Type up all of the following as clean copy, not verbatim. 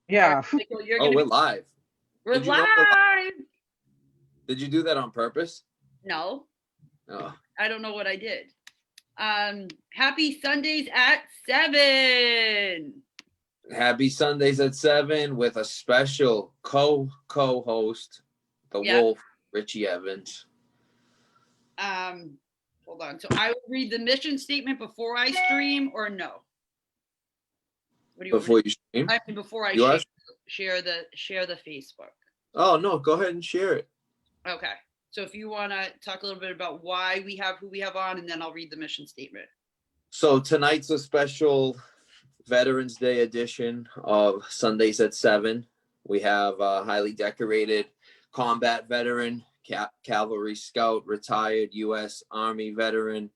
Yeah. Michael, you're Oh, gonna we're be, live. we're Did you know we're live? live. Did you do that on purpose? No, Oh, I don't know what I did. Happy Sundays at 7. happy Sundays at 7 with a special co-host, the Yep. Wolf, Richie Evans. Hold on. So I will read the mission statement before I stream, or no? What do you Before you stream? I mean, before I You share the Facebook. Oh no, go ahead and share it. Okay. So if you want to talk a little bit about why we have who we have on, and then I'll read the mission statement. So tonight's a special Veterans Day edition of Sundays at 7. We have a highly decorated combat veteran, cavalry scout, retired U.S. Army veteran,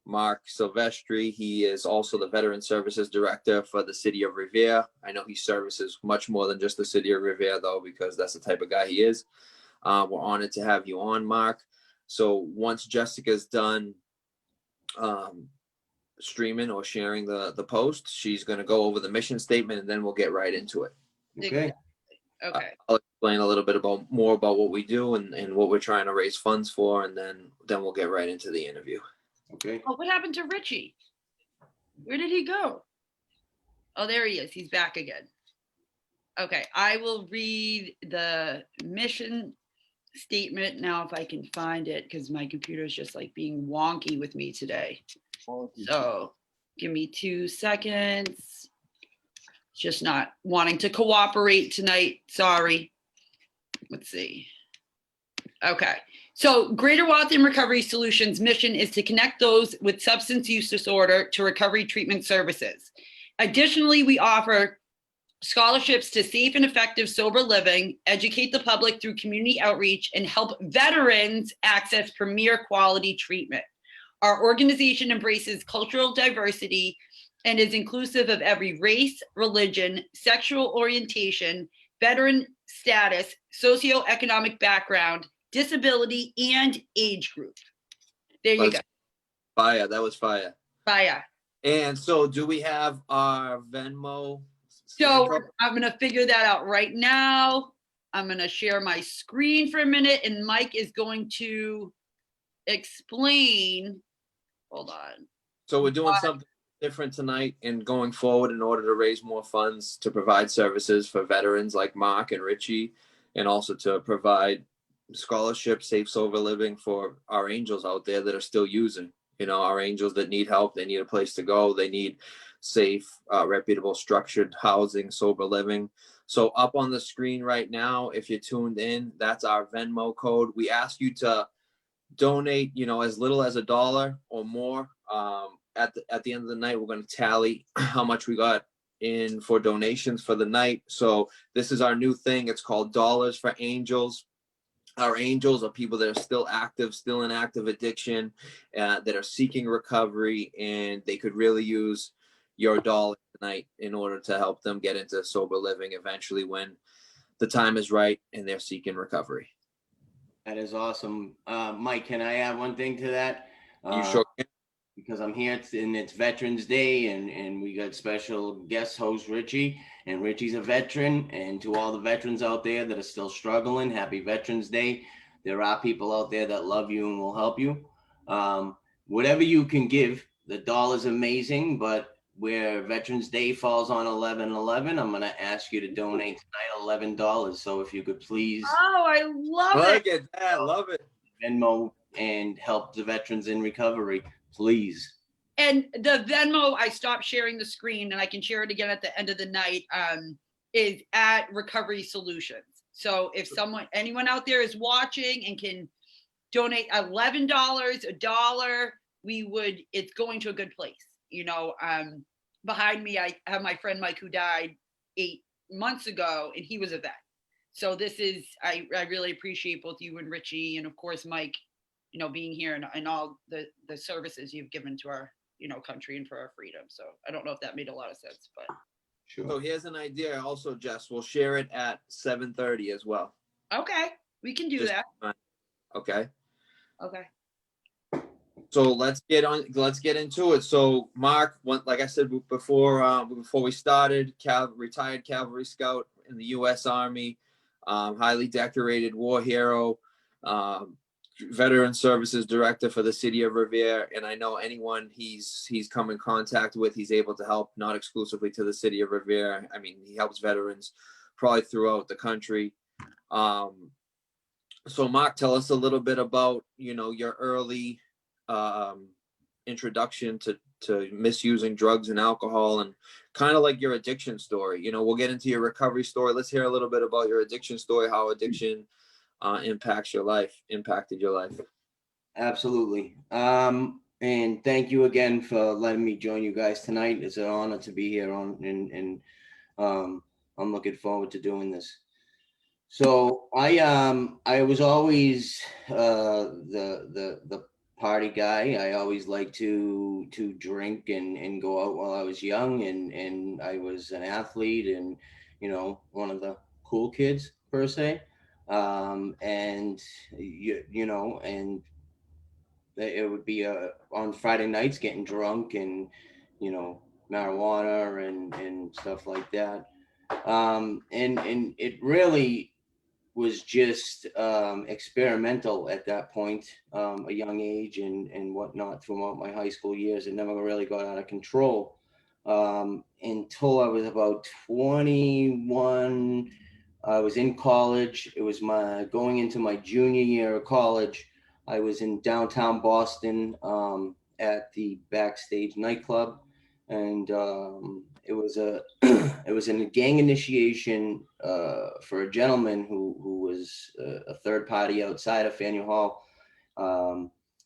Mark Silvestri. He is also the Veteran Services Director for the city of Revere. I know he services much more than just the city of Revere, though, because that's the type of guy he is. We're honored to have you on, Mark. So once Jessica's done streaming or sharing the post, she's going to go over the mission statement, and then we'll get right into it. Okay. Okay. I'll explain a little bit more about what we do and what we're trying to raise funds for, and then we'll get right into the interview. Okay. Oh, what happened to Richie? Where did he go? Oh, there he is. He's back again. Okay, I will read the mission statement now if I can find it, because my computer is just like being wonky with me today. So give me 2 seconds. Just not wanting to cooperate tonight. Sorry. Let's see. Okay. So Greater Waltham Recovery Solutions mission is to connect those with substance use disorder to recovery treatment services. Additionally, we offer scholarships to safe and effective sober living, educate the public through community outreach, and help veterans access premier quality treatment. Our organization embraces cultural diversity and is inclusive of every race, religion, sexual orientation, veteran status, socioeconomic background, disability, and age group. There you go. Fire. That was fire. Fire. And so do we have our Venmo? So I'm going to figure that out right now. I'm going to share my screen for a minute, and Mike is going to explain. Hold on. So we're doing something different tonight and going forward in order to raise more funds to provide services for veterans like Mark and Richie, and also to provide scholarships, safe sober living for our angels out there that are still using. You know, our angels that need help, they need a place to go, they need safe, reputable, structured housing, sober living. So up on the screen right now, if you're tuned in, that's our Venmo code. We ask you to donate, you know, as little as $1 or more. At the end of the night, we're going to tally how much we got in for donations for the night. So this is our new thing. It's called Dollars for Angels. Our angels are people that are still active, still in active addiction, that are seeking recovery, and they could really use your dollar tonight in order to help them get into sober living eventually when the time is right and they're seeking recovery. That is awesome. Mike, can I add one thing to that? You sure can. Because I'm here and it's Veterans Day, and we got special guest host Richie, and Richie's a veteran. And to all the veterans out there that are still struggling, happy Veterans Day. There are people out there that love you and will help you. Whatever you can give, the dollar's amazing, but where Veterans Day falls on 11/11, I'm going to ask you to donate tonight $11. So if you could please. Oh, I love Look at that. Love it. Venmo and help the veterans in recovery, please. And the Venmo, I stopped sharing the screen, and I can share it again at the end of the night, is at Recovery Solutions. So if anyone out there is watching and can donate $11, $1, it's going to a good place. You know, behind me, I have my friend Mike, who died 8 months ago, and he was a vet. So this is, I really appreciate both you and Richie, and of course, Mike, you know, being here and all the services you've given to our, you know, country and for our freedom. So I don't know if that made a lot of sense, but. Sure. So here's an idea also, Jess. We'll share it at 7:30 as well. Okay, we can do that. Okay. Okay. So let's get into it. So Mark, like I said before we started, retired cavalry scout in the U.S. Army, highly decorated war hero, veteran services director for the city of Revere. And I know anyone he's come in contact with, he's able to help, not exclusively to the city of Revere. I mean, he helps veterans probably throughout the country. So Mark, tell us a little bit about, your early introduction to misusing drugs and alcohol, and kind of like your addiction story. We'll get into your recovery story. Let's hear a little bit about your addiction story, how addiction impacted your life. Absolutely. And thank you again for letting me join you guys tonight. It's an honor to be here and I'm looking forward to doing this. So I was always the party guy. I always liked to drink and go out while I was young, and I was an athlete and one of the cool kids per se. And and it would be on Friday nights getting drunk and marijuana and stuff like that. And it really was just experimental at that point, a young age and whatnot throughout my high school years. It never really got out of control until I was about 21. I was in college. It was going into my junior year of college. I was in downtown Boston at the Backstage nightclub, and it was a it was a gang initiation for a gentleman who was a third party outside of Faneuil Hall,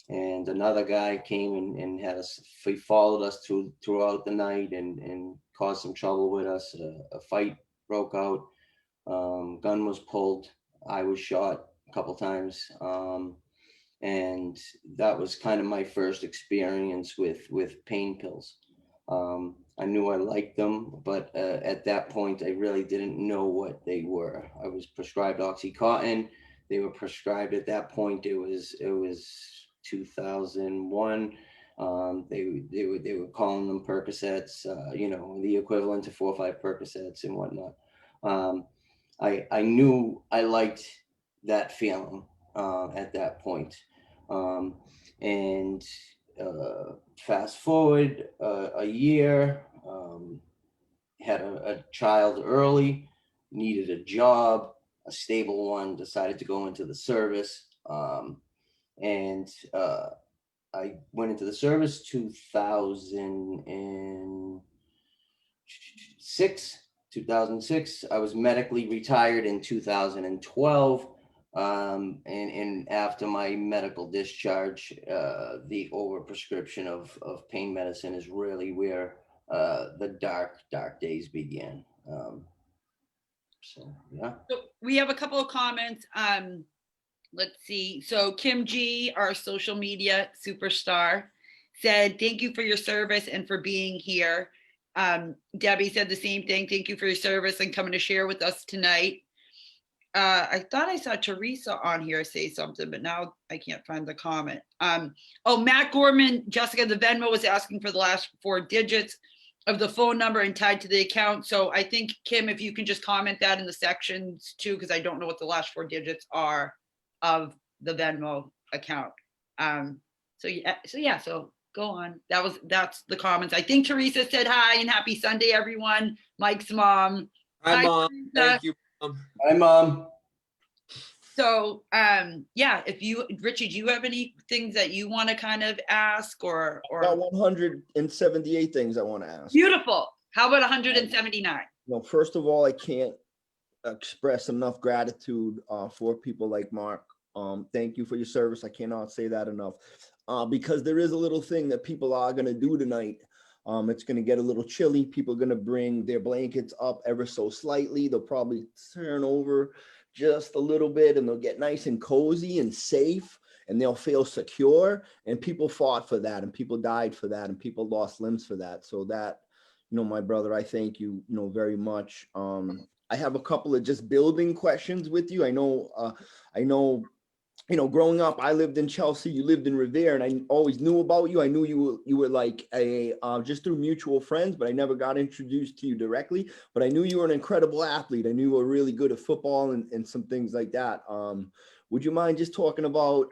and another guy came and had us. He followed us throughout the night and caused some trouble with us. A fight broke out. Gun was pulled. I was shot a couple times. And that was kind of my first experience with pain pills. I knew I liked them, but at that point, I really didn't know what they were. I was prescribed OxyContin. They were prescribed at that point. It was 2001. They were calling them Percocets, the equivalent to 4 or 5 Percocets and whatnot. I knew I liked that feeling at that point. And fast forward a year, had a child early, needed a job, a stable one, decided to go into the service. And I went into the service 2006. I was medically retired in 2012. And after my medical discharge, the overprescription of pain medicine is really where the dark days began. So yeah. So we have a couple of comments. Let's see. So Kim G, our social media superstar, said, "Thank you for your service and for being here." Debbie said the same thing. "Thank you for your service and coming to share with us tonight." I thought I saw Teresa on here say something, but now I can't find the comment. Matt Gorman, Jessica, the Venmo was asking for the last 4 digits of the phone number and tied to the account. So I think, Kim, if you can just comment that in the sections too, because I don't know what the last 4 digits are of the Venmo account. So go on. That's the comments. I think Teresa said hi and happy Sunday, everyone. Mike's mom. Hi, Mom. Teresa. Thank you, Mom. Hi, Mom. So, Richie, do you have any things that you want to kind of ask or? About 178 things I want to ask. Beautiful. How about 179? Well, first of all, I can't express enough gratitude for people like Mark. Thank you for your service. I cannot say that enough because there is a little thing that people are going to do tonight. It's going to get a little chilly. People are going to bring their blankets up ever so slightly. They'll probably turn over just a little bit and they'll get nice and cozy and safe and they'll feel secure. And people fought for that and people died for that and people lost limbs for that. So that, my brother, I thank you, very much. I have a couple of just building questions with you. I know you know, growing up, I lived in Chelsea, you lived in Revere, and I always knew about you. I knew you were like a just through mutual friends, but I never got introduced to you directly. But I knew you were an incredible athlete. I knew you were really good at football and some things like that. Would you mind just talking about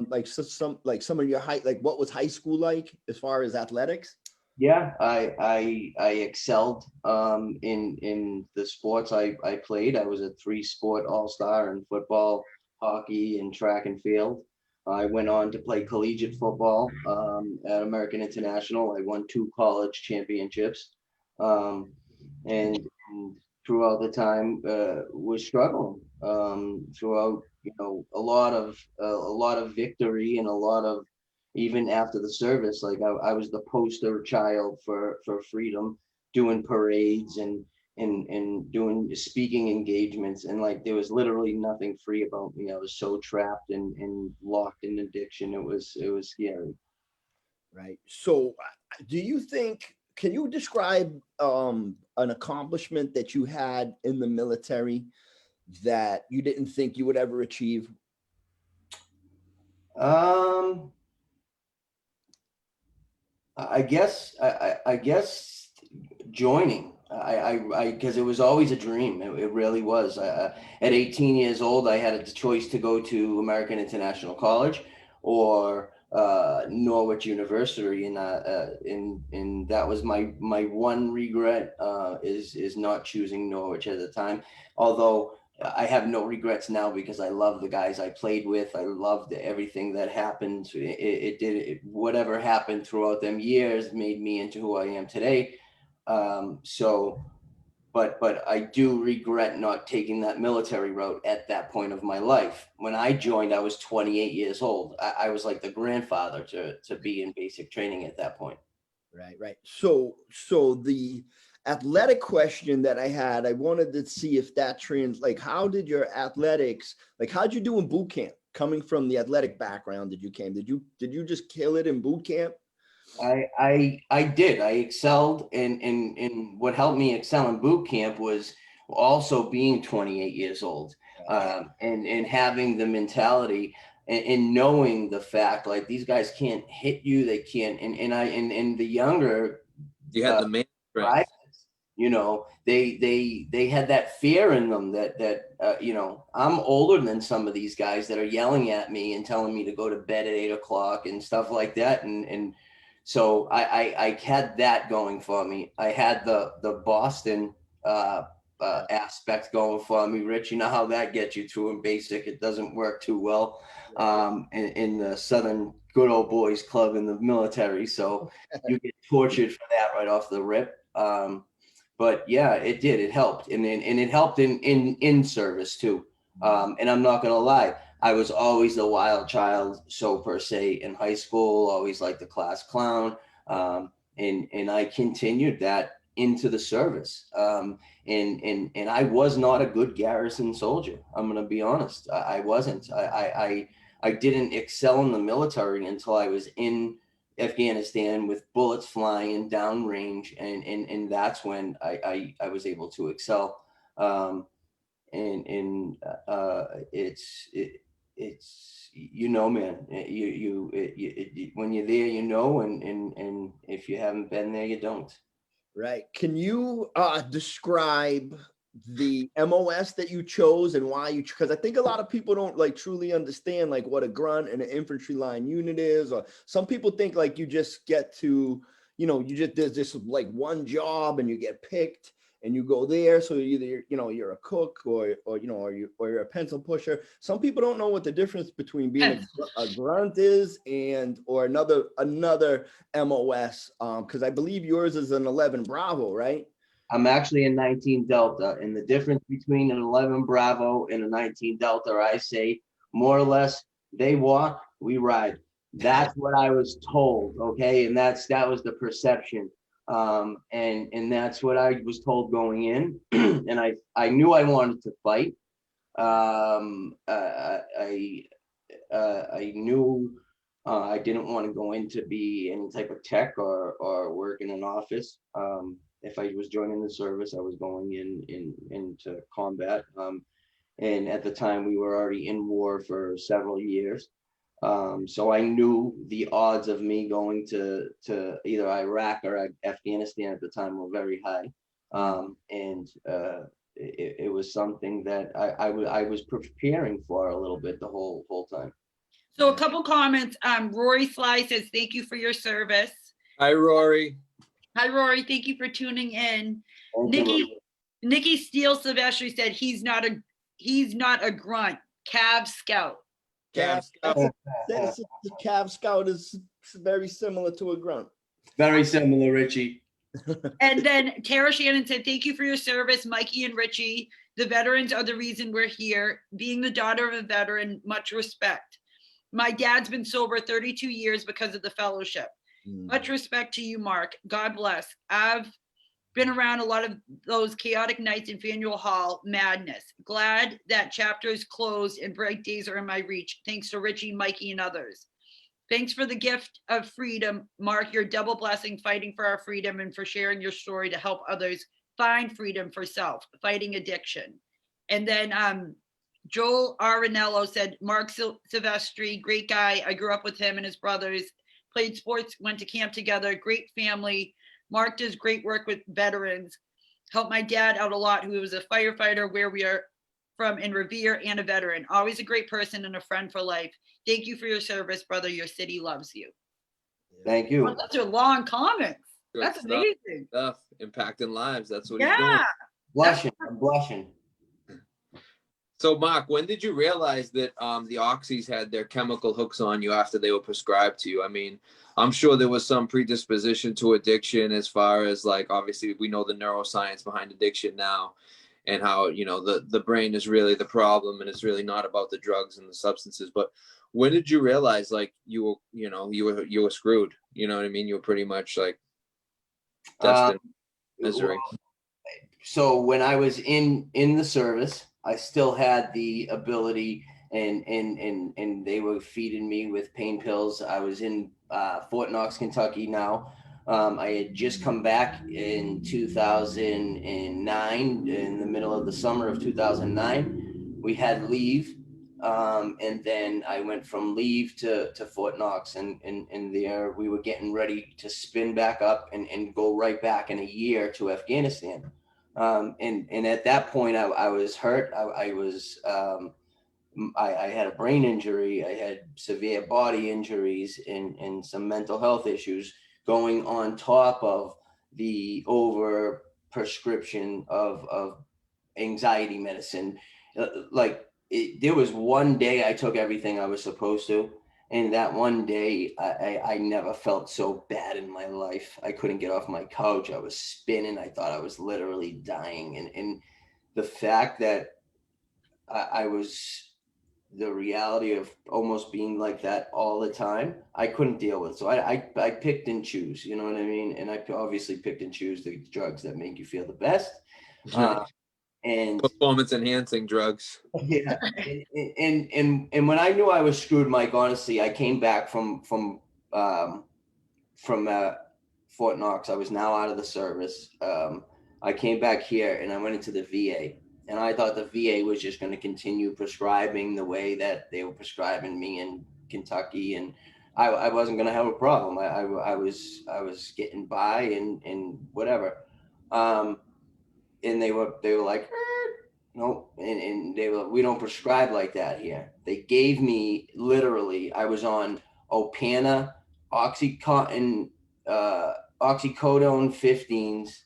like some of your like what was high school like as far as athletics? Yeah, I excelled in the sports I played. I was a 3-sport all-star in football, hockey, and track and field. I went on to play collegiate football at American International. I won 2 college championships, um, and throughout the time was struggling throughout. You know, a lot of victory and a lot of, even after the service, like I was the poster child for freedom, doing parades and doing speaking engagements, and like there was literally nothing free about me. I was so trapped and locked in addiction. It was scary. Right. So, do you think? Can you describe an accomplishment that you had in the military that you didn't think you would ever achieve? Um, I guess joining. Because it was always a dream. It really was. At 18 years old, I had a choice to go to American International College or Norwich University, and that was my one regret is not choosing Norwich at the time. Although I have no regrets now because I love the guys I played with. I loved everything that happened. Whatever happened throughout them years made me into who I am today. So, but I do regret not taking that military route at that point of my life. When I joined, I was 28 years old. I was like the grandfather to be in basic training at that point. Right, right. So the athletic question that I had, I wanted to see if that like how did your athletics, like how'd you do in boot camp? Coming from the athletic background that you came, did you just kill it in boot camp? I did. I excelled, and what helped me excel in boot camp was also being 28 years old, and having the mentality and knowing the fact, like, these guys can't hit you, they can't, and the younger You had the man guys, strength. they had that fear in them that I'm older than some of these guys that are yelling at me and telling me to go to bed at 8 o'clock and stuff like that, and so I had that going for me. I had the Boston aspect going for me. Rich, you know how that gets you through in basic. It doesn't work too well in the Southern good old boys club in the military. So you get tortured for that right off the rip. But yeah, it did. It helped, and it helped in service too. And I'm not gonna lie, I was always the wild child, so per se, in high school, always like the class clown. And I continued that into the service. And I was not a good garrison soldier. I'm gonna be honest. I wasn't. I didn't excel in the military until I was in Afghanistan with bullets flying downrange, and that's when I was able to excel. And it's man, when you're there, and if you haven't been there, you don't. Right. Can you describe the MOS that you chose and why because I think a lot of people don't like truly understand like what a grunt and an infantry line unit is, or some people think like you just get to, there's this like one job and you get picked and you go there. So either, you're a cook or you're a pencil pusher. Some people don't know what the difference between being a grunt is or another MOS. Because I believe yours is an 11 Bravo, right? I'm actually a 19 Delta, and the difference between an 11 Bravo and a 19 Delta, I say more or less, they walk, we ride. That's what I was told, okay, and that was the perception, and that's what I was told going in, and I knew I wanted to fight. I knew I didn't want to go in to be any type of tech or work in an office. If I was joining the service, I was going into combat. And at the time, we were already in war for several years. So I knew the odds of me going to either Iraq or Afghanistan at the time were very high. And it was something that I was preparing for a little bit the whole time. So a couple comments. Rory Sly says, thank you for your service. Hi, Rory. Hi, Rory. Thank you for tuning in. Thank you. Nikki Steele Silvestri said he's not a grunt. Cav Scout. Cav The Cav Scout is very similar to a grunt. Very similar, Richie. And then Tara Shannon said, thank you for your service, Mikey and Richie. The veterans are the reason we're here. Being the daughter of a veteran, much respect. My dad's been sober 32 years because of the fellowship. Much respect to you, Mark. God bless. I've been around a lot of those chaotic nights in Faneuil Hall. Madness. Glad that chapter is closed and break days are in my reach. Thanks to Richie, Mikey, and others. Thanks for the gift of freedom, Mark. Your double blessing, fighting for our freedom and for sharing your story to help others find freedom for self, fighting addiction. And then Joel Arenello said, Mark Silvestri, great guy. I grew up with him and his brothers, played sports, went to camp together, great family. Mark does great work with veterans. Helped my dad out a lot, who was a firefighter where we are from in Revere and a veteran. Always a great person and a friend for life. Thank you for your service, brother. Your city loves you. Thank you. Oh, those are long comments. Good That's stuff. amazing. Stuff impacting lives. That's what he's doing. Blushing. I'm blushing. So, Mark, when did you realize that the oxys had their chemical hooks on you after they were prescribed to you? I mean, I'm sure there was some predisposition to addiction, as far as, like, obviously we know the neuroscience behind addiction now, and how, you know, the brain is really the problem, and it's really not about the drugs and the substances. But when did you realize, like, you were screwed? You know what I mean? You were pretty much like destined misery. So when I was in the service, I still had the ability, and they were feeding me with pain pills. I was in Fort Knox, Kentucky now. I had just come back in 2009, in the middle of the summer of 2009. We had leave, and then I went from leave to Fort Knox, and there we were getting ready to spin back up and go right back in a year to Afghanistan. And at that point, I was hurt. I had a brain injury. I had severe body injuries and some mental health issues going on top of the over prescription of anxiety medicine. There was one day I took everything I was supposed to. And that one day, I never felt so bad in my life. I couldn't get off my couch. I was spinning. I thought I was literally dying. And the fact that I was the reality of almost being like that all the time, I couldn't deal with. So I picked and choose, you know what I mean? And I obviously picked and choose the drugs that make you feel the best. And performance enhancing drugs. Yeah. And when I knew I was screwed, Mike, honestly, I came back from Fort Knox. I was now out of the service. I came back here and I went into the VA, and I thought the VA was just going to continue prescribing the way that they were prescribing me in Kentucky. And I wasn't going to have a problem. I was getting by and whatever. And they were like, no, and they were, we don't prescribe like that here. They gave me literally, I was on Opana, Oxycontin, oxycodone 15s,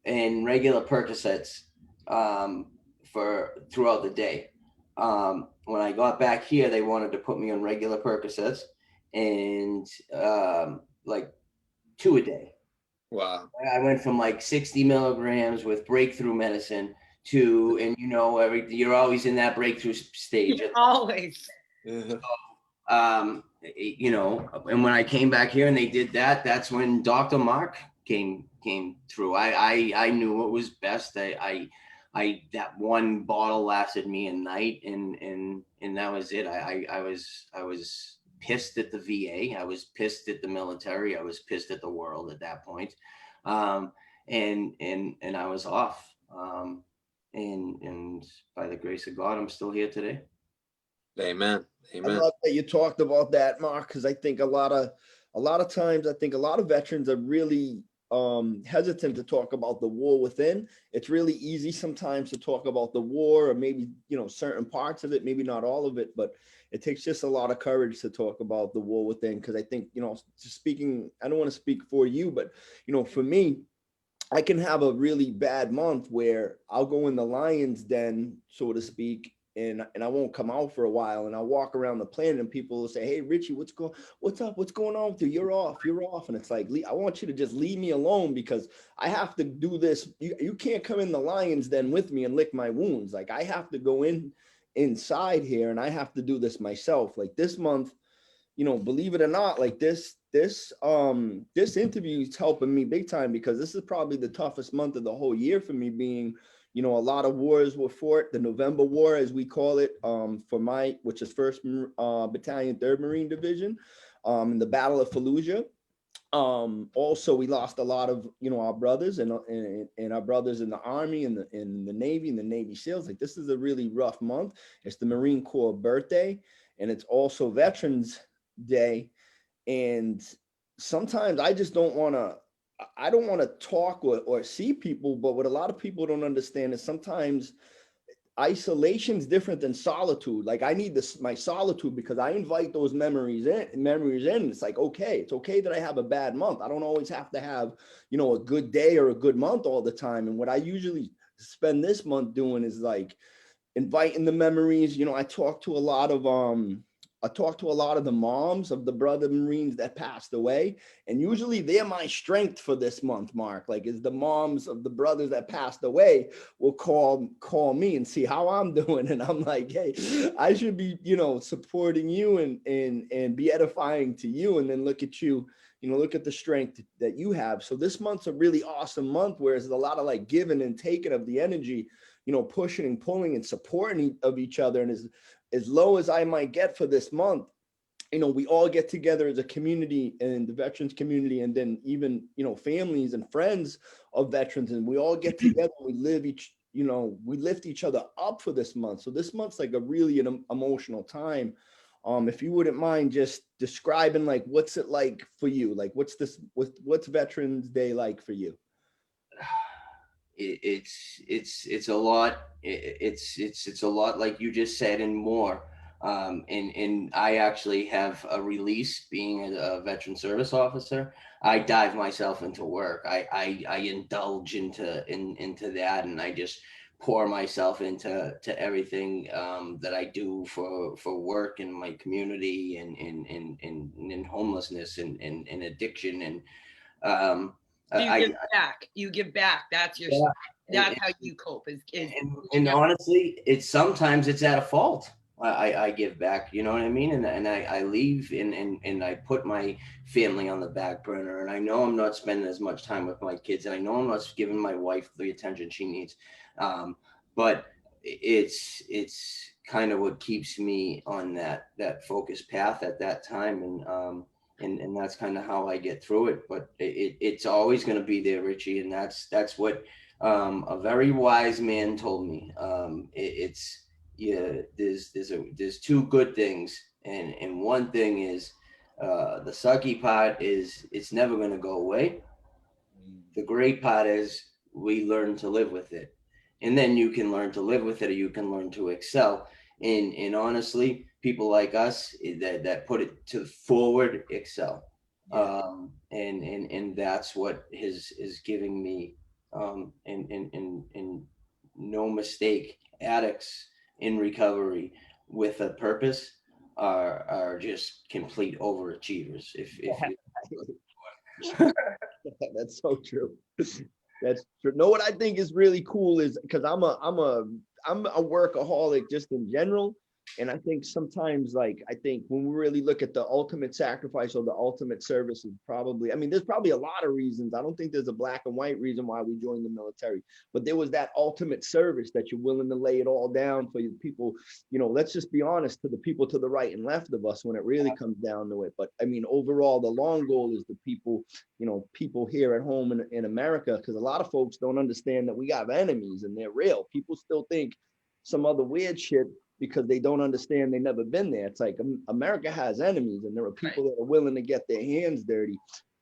and regular Percocets for throughout the day. When I got back here, they wanted to put me on regular Percocets and like 2 a day. Wow. I went from like 60 milligrams with breakthrough medicine to, and you know, you're always in that breakthrough stage. Always. You know, and when I came back here and they did that, that's when Dr. Mark came through. I knew what was best. I that one bottle lasted me a night, and that was it. I was pissed at the VA. I was pissed at the military. I was pissed at the world at that point. And I was off. and by the grace of God, I'm still here today. Amen. I Amen. love that you talked about that, Mark, because I think a lot of times I think a lot of veterans are really hesitant to talk about the war within. It's really easy sometimes to talk about the war, or maybe, you know, certain parts of it, maybe not all of it, but it takes just a lot of courage to talk about the war within. Because I think, you know, just speaking, I don't want to speak for you, but, you know, for me, I can have a really bad month where I'll go in the lion's den, so to speak, and I won't come out for a while, and I'll walk around the planet, and people will say, "Hey, Richie, what's up? What's going on with you? You're off." And it's like, I want you to just leave me alone, because I have to do this. You can't come in the lion's den with me and lick my wounds. Like, I have to go inside here, and I have to do this myself. Like this month, you know, believe it or not, like this interview is helping me big time, because this is probably the toughest month of the whole year for me, being, you know, a lot of wars were fought. The November War, as we call it, which is 1st Battalion, 3rd Marine Division, in the Battle of Fallujah. Also, we lost a lot of, you know, our brothers and our brothers in the Army and the Navy and the Navy SEALs. Like, this is a really rough month. It's the Marine Corps birthday, and it's also Veterans Day. And sometimes I just don't want to, I don't want to talk or see people, but what a lot of people don't understand is sometimes isolation is different than solitude. Like, I need my solitude, because I invite those memories in. It's like, okay, it's okay that I have a bad month. I don't always have to have, you know, a good day or a good month all the time. And what I usually spend this month doing is like inviting the memories. You know, I talk to a lot of the moms of the brother Marines that passed away. And usually they're my strength for this month, Mark. Like, is the moms of the brothers that passed away will call me and see how I'm doing. And I'm like, hey, I should be, you know, supporting you and be edifying to you. And then look at you, you know, look at the strength that you have. So this month's a really awesome month, where there's a lot of like giving and taking of the energy, you know, pushing and pulling and supporting of each other. And as low as I might get for this month, you know, we all get together as a community, and the veterans community, and then even, you know, families and friends of veterans, and we all get together. We lift each other up for this month. So this month's like a really an emotional time. If you wouldn't mind just describing, like, what's it like for you? Like, what's Veterans Day like for you? It's a lot. It's a lot, like you just said, and more. And I actually have a release, being a veteran service officer. I dive myself into work. I indulge into that, and I just pour myself into everything that I do for work and my community, and in homelessness and addiction. And So you I give back. You give back. That's your. yeah, That's how you cope. Is and honestly, sometimes it's at a fault. I give back, you know what I mean? And I leave and I put my family on the back burner, and I know I'm not spending as much time with my kids, and I know I'm not giving my wife the attention she needs. But it's kind of what keeps me on that focused path at that time. And that's kind of how I get through it. But it's always going to be there, Richie. And that's what a very wise man told me. There's two good things, and one thing is the sucky part is it's never going to go away. The great part is we learn to live with it, and then you can learn to live with it, or you can learn to excel. And honestly, people like us that put it to forward excel. And that's what is giving me and no mistake, addicts in recovery with a purpose are just complete overachievers. If you That's so true. That's true. No, what I think is really cool is, because I'm a workaholic just in general, And I think sometimes, like, I think when we really look at the ultimate sacrifice or the ultimate service is probably, I mean, there's probably a lot of reasons. I don't think there's a black and white reason why we joined the military, but there was that ultimate service that you're willing to lay it all down for you people, you know, let's just be honest, to the people to the right and left of us when it really comes down to it. But I mean, overall, the long goal is the people, you know, people here at home in America, because a lot of folks don't understand that we got enemies and they're real. People still think some other weird shit because they don't understand, they've never been there. It's like America has enemies, and there are people that are willing to get their hands dirty.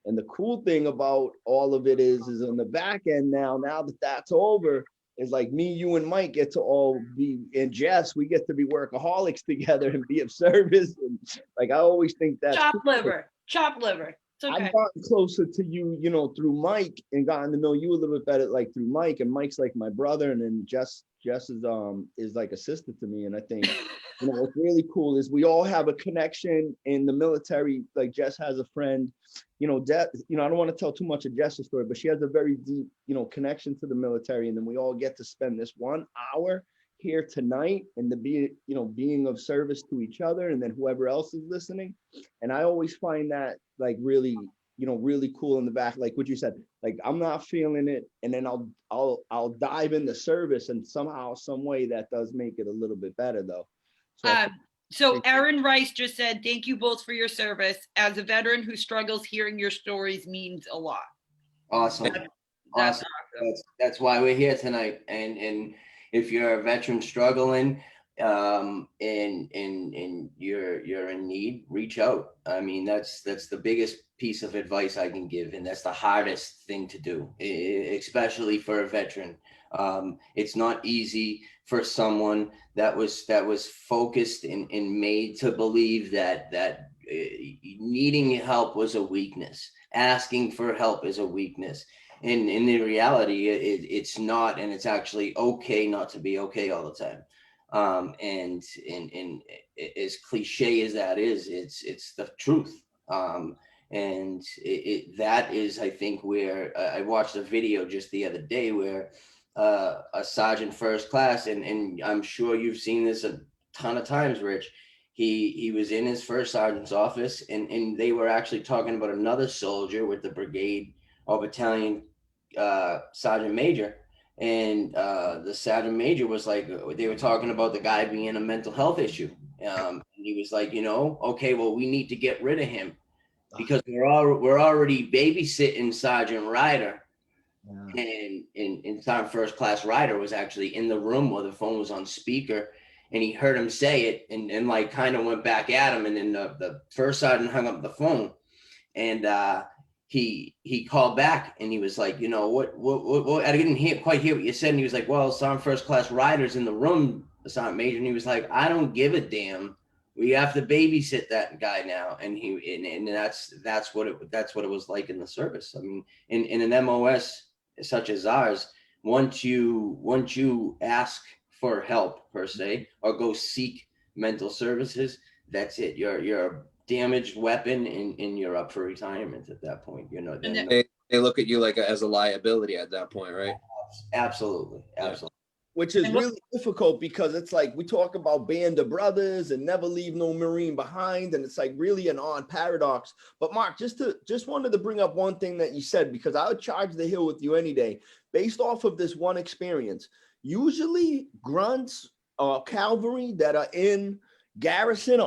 And the cool thing about all of it is on the back end now that that's over, is like me, you, and Mike get to all be, and Jess, we get to be workaholics together and be of service. And like, I always think that's Chop cool. liver, chop liver. It's okay. I've gotten closer to you, you know, through Mike, and gotten to know you a little bit better, like through Mike. And Mike's like my brother, and then Jess is like a sister to me. And I think, you know, what's really cool is we all have a connection in the military. Like Jess has a friend, you know, I don't want to tell too much of Jess's story, but she has a very deep, you know, connection to the military. And then we all get to spend this 1 hour here tonight and to be, you know, being of service to each other, and then whoever else is listening. And I always find that like really, you know, really cool in the back, like what you said, like I'm not feeling it, and then I'll dive into service, and somehow, some way that does make it a little bit better though. So Aaron Rice just said, thank you both for your service. As a veteran who struggles, hearing your stories means a lot. Awesome. That's awesome. That's why we're here tonight. And if you're a veteran struggling, and you're in need, reach out. I mean, that's the biggest piece of advice I can give, and that's the hardest thing to do, especially for a veteran. It's not easy for someone that was focused and made to believe that needing help was a weakness. Asking for help is a weakness. And in the reality, it's not, and it's actually okay not to be okay all the time. And as cliche as that is, it's the truth. And that is, I think, where I watched a video just the other day where a sergeant first class, and I'm sure you've seen this a ton of times, Rich. He was in his first sergeant's office, and they were actually talking about another soldier with the brigade or battalion sergeant major. And the sergeant major was like, they were talking about the guy being a mental health issue. And he was like, you know, okay, well, we need to get rid of him because we're already babysitting Sergeant Ryder. Yeah. And Sergeant First Class Ryder was actually in the room while the phone was on speaker, and he heard him say it, and like kind of went back at him. And then the first sergeant hung up the phone, and he called back, and he was like, you know, what I didn't quite hear what you said. And he was like, well, Sergeant First Class Ryder's in the room, the Sergeant Major. And he was like, I don't give a damn. We have to babysit that guy now. And that's what it was like in the service. I mean, in an MOS such as ours, once you ask for help per se, or go seek mental services, that's it. You're a damaged weapon, and you're up for retirement at that point. You know, they look at you like as a liability at that point, right? Absolutely. Which is really difficult, because it's like we talk about band of brothers and never leave no Marine behind, and it's like really an odd paradox. But Mark, just wanted to bring up one thing that you said, because I would charge the hill with you any day based off of this one experience. Usually grunts or cavalry that are in garrison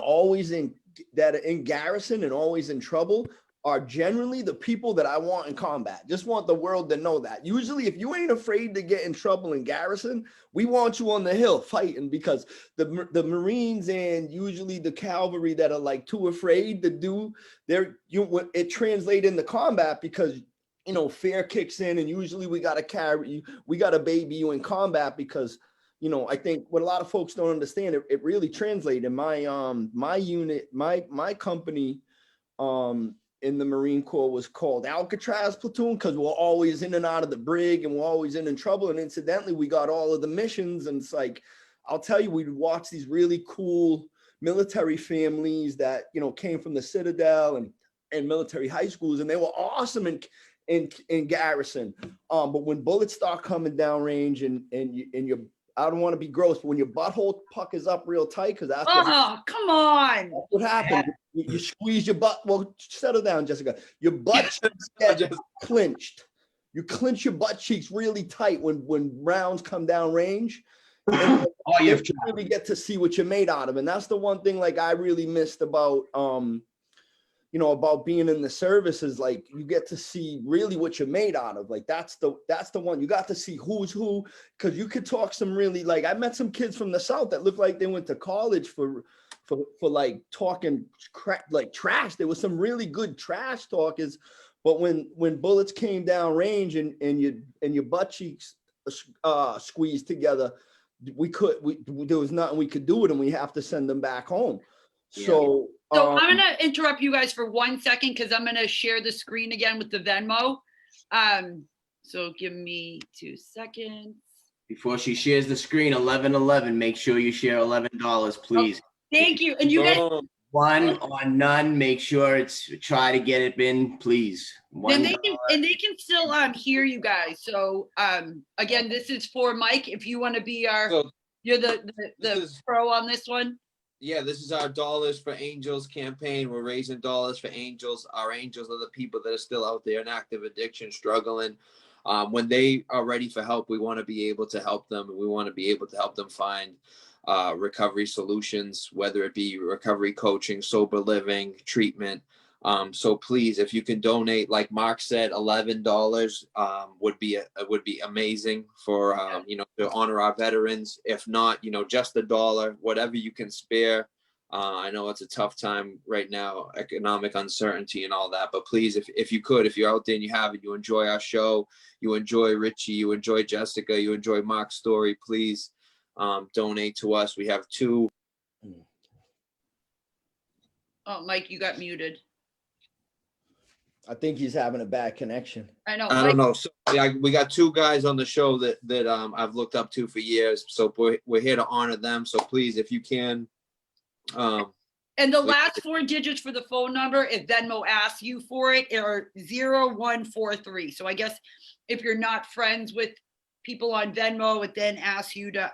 that are in garrison and always in trouble are generally the people that I want in combat. Just want the world to know that. Usually, if you ain't afraid to get in trouble in garrison, we want you on the hill fighting, because the Marines and usually the cavalry that are like too afraid to do it translate into combat, because you know fear kicks in, and usually we got to carry you, we got to baby you in combat, because you know, I think what a lot of folks don't understand, it really translated. My unit, my company in the Marine Corps was called Alcatraz Platoon, because we're always in and out of the brig, and we're always in trouble. And incidentally, we got all of the missions. And it's like, I'll tell you, we'd watch these really cool military families that, you know, came from the Citadel and military high schools, and they were awesome in garrison. But when bullets start coming down range and I don't want to be gross, but when your butthole puckers up real tight, because that's Oh, come on. what happened. You squeeze your butt. Well, settle down, Jessica. Your butt cheeks get clinched. You clench your butt cheeks really tight when rounds come down range. And you really get to see what you're made out of. And that's the one thing like I really missed about about being in the service is like you get to see really what you're made out of. Like that's the one you got to see who's who, because you could talk some really like I met some kids from the South that looked like they went to college for like talking crap like trash. There was some really good trash talkers, but when bullets came down range and your butt cheeks squeezed together, there was nothing we could do with them. We have to send them back home. So I'm going to interrupt you guys for 1 second because I'm going to share the screen again with the Venmo. So give me 2 seconds. Before she shares the screen, 1111, make sure you share $11, please. Oh, thank you. And you guys. One or none, make sure try to get it in, please. And they can still hear you guys. So again, this is for Mike. If you want to be you're the pro on this one. Yeah, this is our Dollars for Angels campaign. We're raising dollars for angels. Our angels are the people that are still out there in active addiction, struggling. When they are ready for help, we want to be able to help them, and we want to be able to help them find recovery solutions, whether it be recovery coaching, sober living, treatment. So please, if you can donate, like Mark said, $11 would be amazing for to honor our veterans. If not, just $1, whatever you can spare. I know it's a tough time right now, economic uncertainty and all that, but please, if you're out there and you have it, you enjoy our show, you enjoy Richie, you enjoy Jessica, you enjoy Mark's story, please donate to us. We have 2. Oh, Mike, you got muted. I think he's having a bad connection. I know. I don't know. So, we got 2 guys on the show that I've looked up to for years. So we're here to honor them. So please, if you can. And the last 4 digits for the phone number, if Venmo asks you for it, are 0143. So I guess if you're not friends with people on Venmo, it then asks you to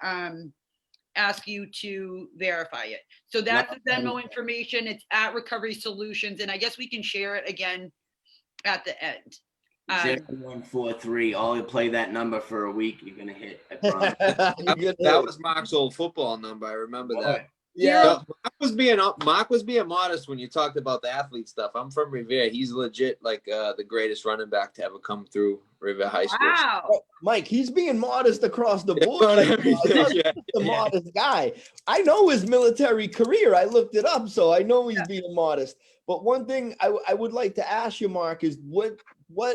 verify it. So that's the Venmo information. It's at Recovery Solutions, and I guess we can share it again at the end. 0143. I'll play that number for a week. You're gonna hit. I promise. That was Mark's old football number. I remember that. Yeah. So Mark was being modest when you talked about the athlete stuff. I'm from Revere. He's legit like the greatest running back to ever come through Revere High School. Wow. Oh, Mike, he's being modest across the board. He's a modest guy. I know his military career. I looked it up, so I know he's being modest. But one thing I would like to ask you, Mark, is what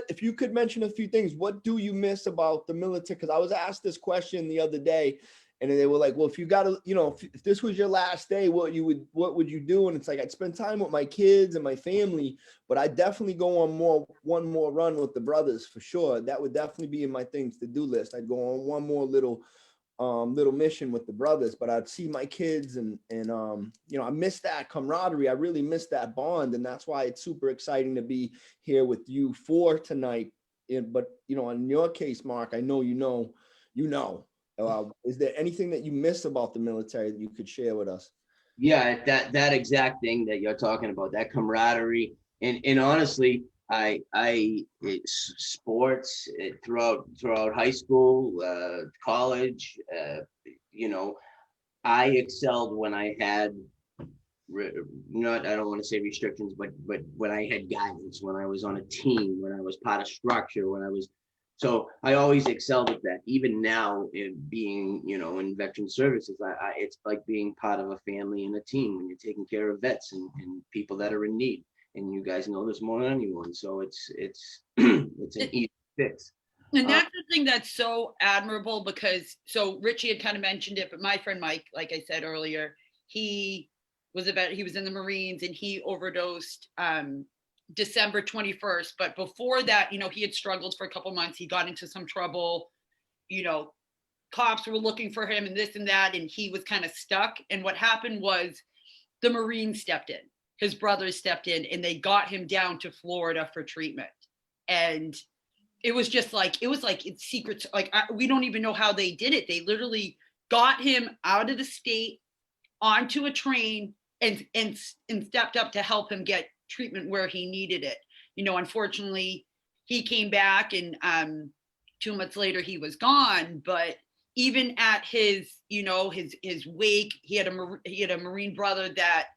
if you could mention a few things, what do you miss about the military? Because I was asked this question the other day, and they were like, well, if you got to, if this was your last day, what would you do? And it's like, I'd spend time with my kids and my family, but I'd definitely go on one more run with the brothers for sure. That would definitely be in my things to do list. I'd go on one more little mission with the brothers, but I'd see my kids and I miss that camaraderie. I really miss that bond. And that's why it's super exciting to be here with you 4 tonight. But, in your case, Mark, I know, is there anything that you miss about the military that you could share with us? Yeah, that exact thing that you're talking about, that camaraderie, and honestly, sports throughout high school, college, I excelled when I had I don't want to say restrictions, but when I had guidance, when I was on a team, when I was part of structure, so I always excelled at that. Even now, being, in veteran services, it's like being part of a family and a team when you're taking care of vets and people that are in need. And you guys know this more than anyone. So it's an easy fix. And that's the thing that's so admirable because, so Richie had kind of mentioned it, but my friend Mike, like I said earlier, he was in the Marines and he overdosed December 21st. But before that, he had struggled for a couple months. He got into some trouble, cops were looking for him and this and that. And he was kind of stuck. And what happened was the Marines stepped in, his brothers stepped in, and they got him down to Florida for treatment. And it was just like, it's secret. Like, we don't even know how they did it. They literally got him out of the state onto a train and stepped up to help him get treatment where he needed it. You know, unfortunately, he came back and 2 months later he was gone. But even at his, you know, his wake, he had a Marine brother that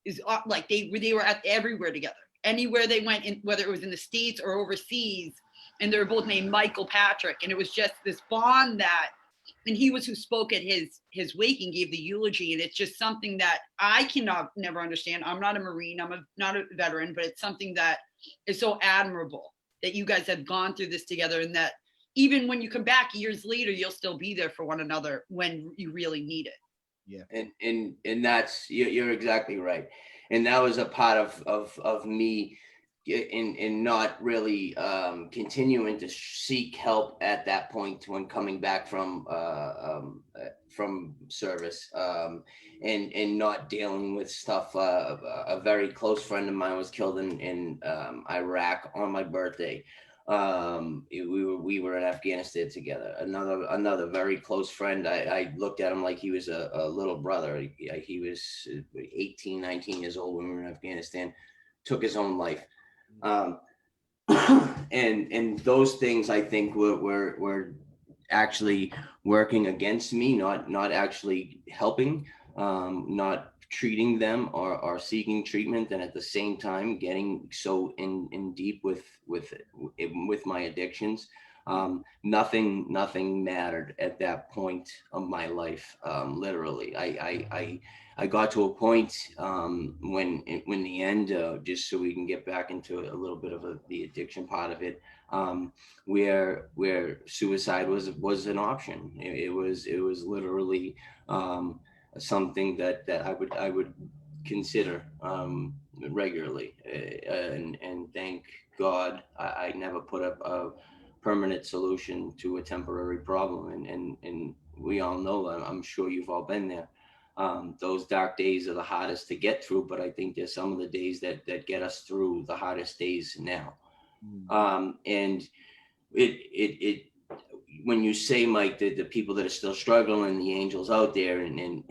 is like they were at everywhere together. Anywhere they went, in, whether it was in the States or overseas, and they were both named Michael Patrick. And it was just this bond that, and he was who spoke at his wake and gave the eulogy. And it's just something that I cannot never understand. I'm not a Marine, not a veteran, but it's something that is so admirable that you guys have gone through this together, and that even when you come back years later, you'll still be there for one another when you really need it. Yeah. And that's, you're exactly right. And that was a part of me in not really continuing to seek help at that point when coming back from service, and not dealing with stuff. A very close friend of mine was killed in Iraq on my birthday. We were in Afghanistan together. Another very close friend. I looked at him like he was a little brother. He was 18, 19 years old when we were in Afghanistan. Took his own life. And those things, I think, were actually working against me, not actually helping, not treating them or seeking treatment, and at the same time getting so in deep with my addictions. Nothing mattered at that point of my life. Literally, I got to a point when the end, just so we can get back into a little bit of the addiction part of it, where suicide was an option. It was literally something that I would consider regularly, and thank God I never put up a permanent solution to a temporary problem. And we all know, I'm sure you've all been there. Those dark days are the hardest to get through, but I think there's some of the days that get us through the hardest days now. And it when you say, Mike, the people that are still struggling, the angels out there, and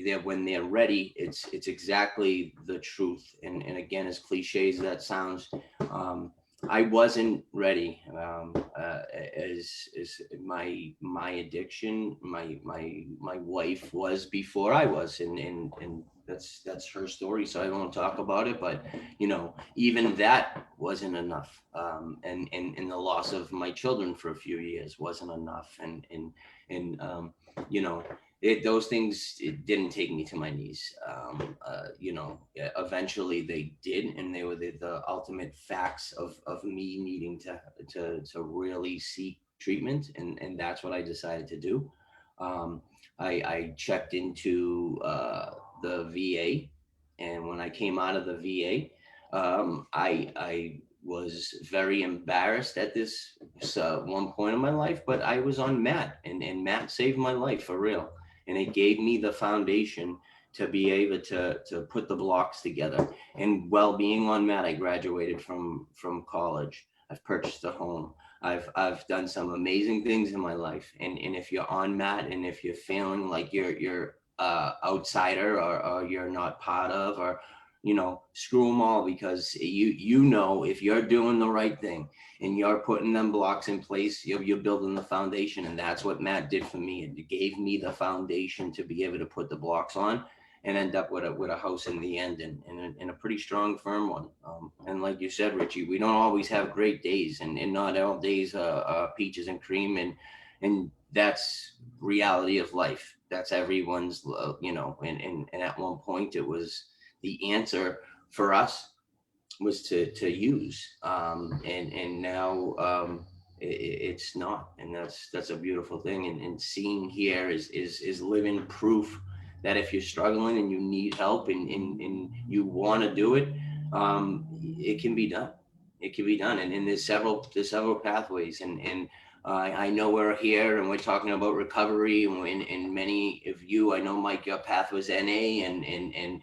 they're, when they're ready, it's exactly the truth. And again, as cliche as that sounds, I wasn't ready, as my addiction, my wife was before I was, and that's her story, so I won't talk about it. But you know, even that wasn't enough, and the loss of my children for a few years wasn't enough, and you know, those things, it didn't take me to my knees. You know, eventually they did, and they were the ultimate facts of me needing to really seek treatment, and that's what I decided to do. I checked into the VA, and when I came out of the VA, I was very embarrassed at this one point in my life, but I was on Matt, and Matt saved my life for real. And it gave me the foundation to be able to put the blocks together. And while being on Matt, I graduated from college. I've purchased a home. I've done some amazing things in my life. And if you're on Matt, and if you're feeling like you're outsider, or you're not part of, or you know, screw them all, because you know, if you're doing the right thing and you're putting them blocks in place, you're building the foundation. And that's what Matt did for me. It gave me the foundation to be able to put the blocks on and end up with a house in the end, and a pretty strong, firm one. And like you said, Richie, we don't always have great days, and not all days are peaches and cream, and that's reality of life. That's everyone's, you know, and at one point it was, the answer for us was to use, and now it's not, and that's a beautiful thing. And seeing here is living proof that if you're struggling and you need help, and you want to do it, it can be done. It can be done, and there's several pathways, and I know we're here and we're talking about recovery, and many of you, I know, Mike, your path was NA, and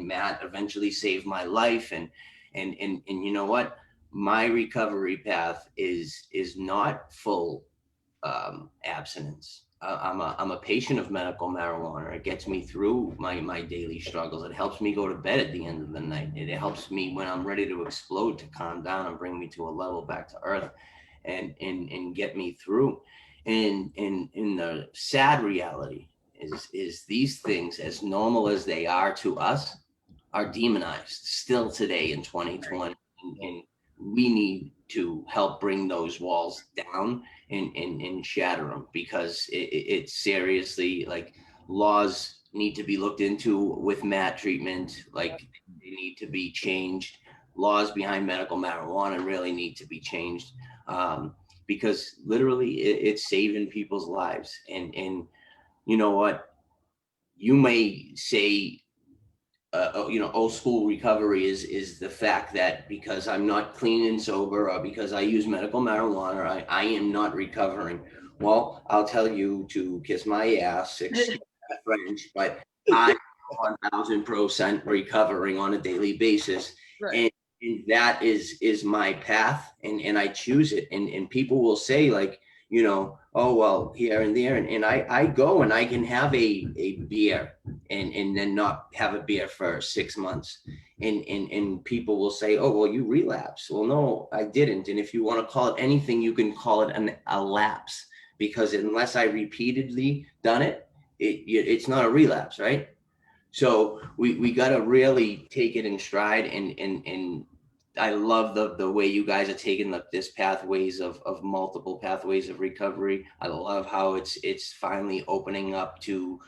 Matt eventually saved my life, and you know what, my recovery path is not full abstinence. I'm a patient of medical marijuana. It gets me through my daily struggles. It helps me go to bed at the end of the night. It helps me when I'm ready to explode to calm down and bring me to a level back to earth, and get me through. And the sad reality is these things, as normal as they are to us, are demonized still today in 2020, and we need to help bring those walls down and shatter them, because it's seriously, like, laws need to be looked into with MAT treatment. Like, they need to be changed. Laws behind medical marijuana really need to be changed, because literally it's saving people's lives. And you know what? You may say, old school recovery is the fact that because I'm not clean and sober, or because I use medical marijuana, I am not recovering. Well, I'll tell you to kiss my ass, excuse that French, but I'm 1000% recovering on a daily basis. Right. And that is my path, and I choose it. And people will say, like, oh, well, here and there. And I go and I can have a beer and then not have a beer for 6 months. And people will say, oh, well, you relapse. Well, no, I didn't. And if you want to call it anything, you can call it a lapse, because unless I repeatedly done it, it's not a relapse, right? So we got to really take it in stride. And I love the way you guys are taking this pathways of multiple pathways of recovery. I love how it's finally opening up to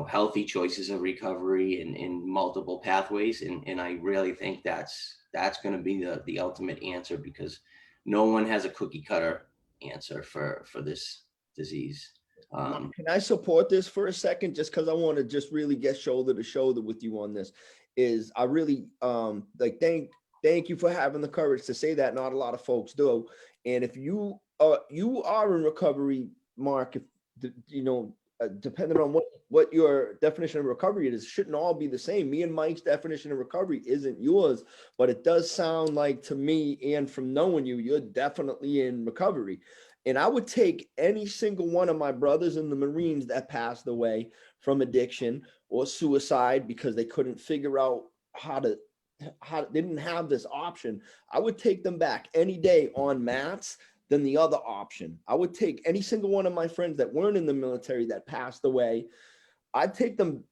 healthy choices of recovery and multiple pathways. And I really think that's going to be the ultimate answer, because no one has a cookie cutter answer for this disease. Can I support this for a second? Just because I want to just really get shoulder to shoulder with you on this. Is I really thank you for having the courage to say that. Not a lot of folks do. And if you are in recovery, Mark, if depending on what your definition of recovery is, shouldn't all be the same. Me and Mike's definition of recovery isn't yours, but it does sound like to me, and from knowing you, you're definitely in recovery. And I would take any single one of my brothers in the Marines that passed away from addiction or suicide because they couldn't figure out how they didn't have this option. I would take them back any day on mats than the other option. I would take any single one of my friends that weren't in the military that passed away. I'd take them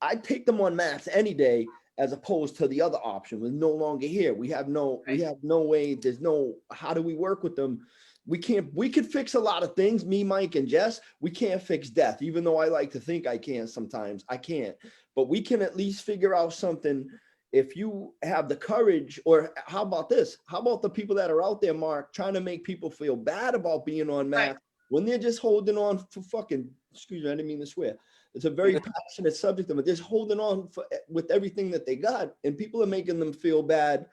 on mats any day, as opposed to the other option was no longer here. We have no way. There's no, how do we work with them? We could fix a lot of things, me, Mike, and Jess. We can't fix death, even though I like to think I can sometimes. I can't. But we can at least figure out something if you have the courage. Or how about this? How about the people that are out there, Mark, trying to make people feel bad about being on mats when they're just holding on for fucking, excuse me, I didn't mean to swear. It's a very passionate subject, but just holding on with everything that they got, and people are making them feel bad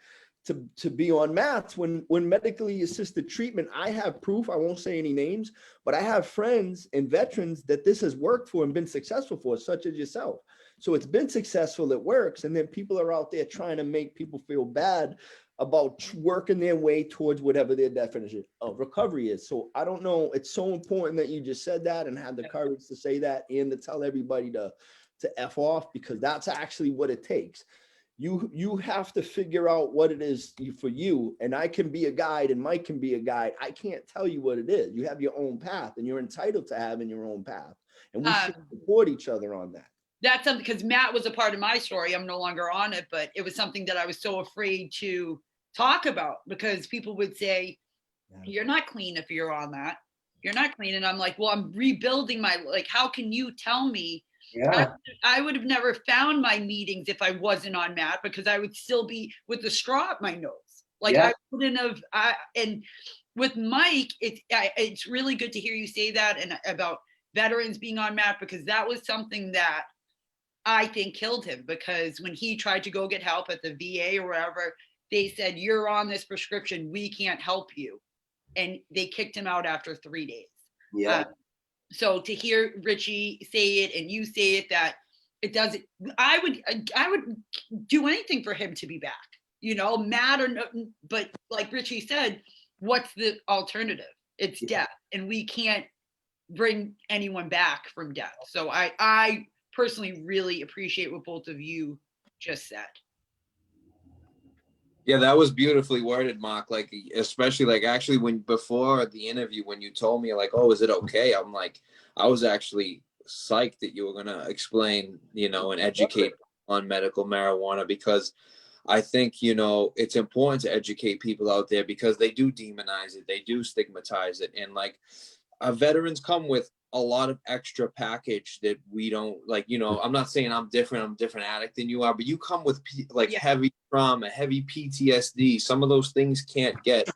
to be on mats when medically assisted treatment. I have proof, I won't say any names, but I have friends and veterans that this has worked for and been successful for, such as yourself. So it's been successful, it works. And then people are out there trying to make people feel bad about working their way towards whatever their definition of recovery is. So I don't know, it's so important that you just said that and had the courage to say that, and to tell everybody to F off, because that's actually what it takes. You have to figure out what it is for you. And I can be a guide and Mike can be a guide. I can't tell you what it is. You have your own path, and you're entitled to having your own path. And we should support each other on that. That's something, because Matt was a part of my story. I'm no longer on it, but it was something that I was so afraid to talk about, because people would say, you're not clean if you're on that. You're not clean. And I'm like, well, I'm rebuilding how can you tell me? Yeah. I would have never found my meetings if I wasn't on Matt, because I would still be with the straw up my nose. I wouldn't have. And with Mike, it's really good to hear you say that, and about veterans being on Matt, because that was something that I think killed him. Because when he tried to go get help at the VA or wherever, they said, you're on this prescription, we can't help you. And they kicked him out after 3 days. Yeah. So to hear Richie say it and you say it, that it doesn't, I would do anything for him to be back, mad or no, but like Richie said, what's the alternative? It's death. And we can't bring anyone back from death. So I personally really appreciate what both of you just said. Yeah, that was beautifully worded, Mark. Like, especially like actually when before the interview, when you told me like, oh, is it okay? I'm like, I was actually psyched that you were gonna explain, you know, and educate on medical marijuana, because I think, you know, it's important to educate people out there because they do demonize it, they do stigmatize it, and like our veterans come with a lot of extra package that we don't like. You know, I'm not saying I'm a different addict than you are, but you come with like heavy trauma, heavy PTSD. Some of those things can't get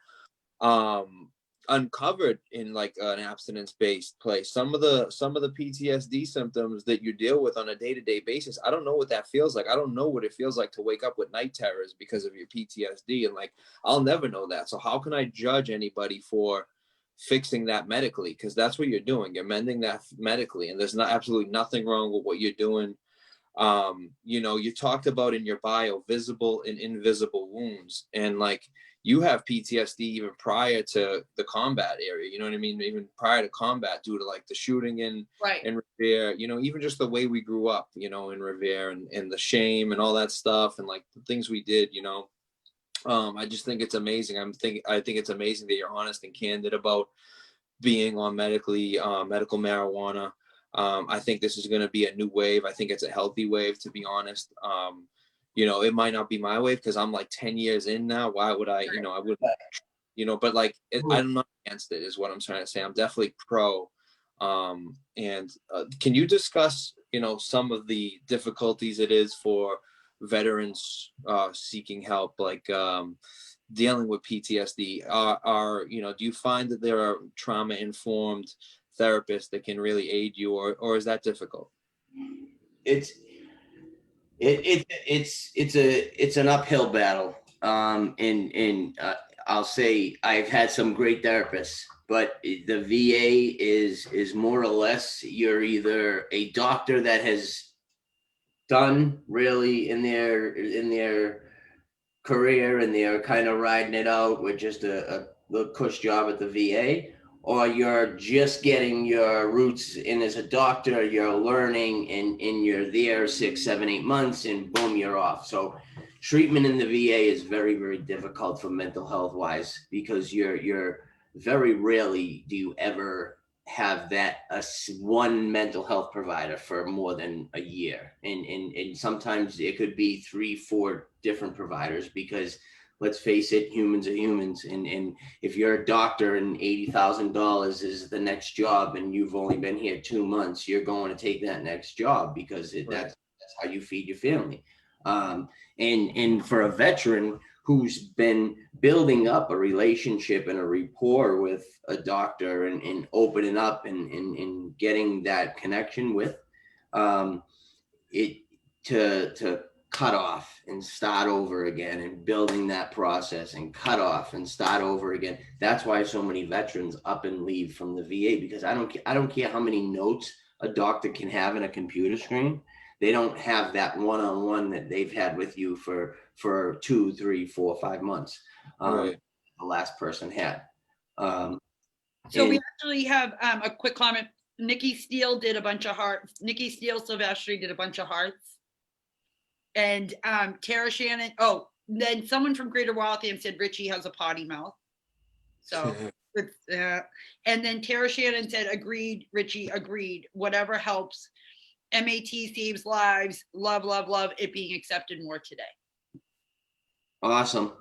uncovered in like an abstinence based place. Some of the PTSD symptoms that you deal with on a day-to-day basis, I don't know what that feels like. I don't know what it feels like to wake up with night terrors because of your PTSD, and like I'll never know that. So how can I judge anybody for fixing that medically? Because that's what you're doing, you're mending that medically, and there's not absolutely nothing wrong with what you're doing. You know, you talked about in your bio visible and invisible wounds, and like you have PTSD even prior to the combat area, you know what I mean? Even prior to combat, due to like the shooting in Revere, you know, even just the way we grew up, you know, in Revere, and the shame and all that stuff, and like the things we did, you know. I just think it's amazing. I think it's amazing that you're honest and candid about being on medical marijuana. I think this is going to be a new wave. I think it's a healthy wave, to be honest. You know, it might not be my wave because I'm like 10 years in now. Why would I, you know, I wouldn't, you know, but like, I'm not against it is what I'm trying to say. I'm definitely pro. And can you discuss, you know, some of the difficulties it is for veterans seeking help, like dealing with PTSD? Are you know, do you find that there are trauma informed therapists that can really aid you, or is that difficult? It's an uphill battle. And I'll say I've had some great therapists, but the VA is more or less, you're either a doctor that has done really in their career and they're kind of riding it out with just a little cush job at the VA, or you're just getting your roots in as a doctor, you're learning and you're there 6, 7, 8 months and boom, you're off. So treatment in the VA is very, very difficult for mental health wise, because you're very rarely do you ever have that one mental health provider for more than a year, and sometimes it could be 3, 4 different providers, because let's face it, humans are humans, and if you're a doctor and $80,000 is the next job and you've only been here 2 months, you're going to take that next job because that's how you feed your family. And for a veteran who's been building up a relationship and a rapport with a doctor and opening up and getting that connection with it, to cut off and start over again and building that process and cut off and start over again. That's why so many veterans up and leave from the VA, because I don't care how many notes a doctor can have in a computer screen. They don't have that one-on-one that they've had with you for 2, 3, 4, 5 months. The last person had. So we actually have a quick comment. Nikki Steele did a bunch of hearts. Nikki Steele Silvestri did a bunch of hearts. And Tara Shannon, then someone from Greater Waltham said Richie has a potty mouth. So it's, and then Tara Shannon said, agreed, Richie, agreed. Whatever helps. MAT saves lives. Love, love, love it being accepted more today. Awesome.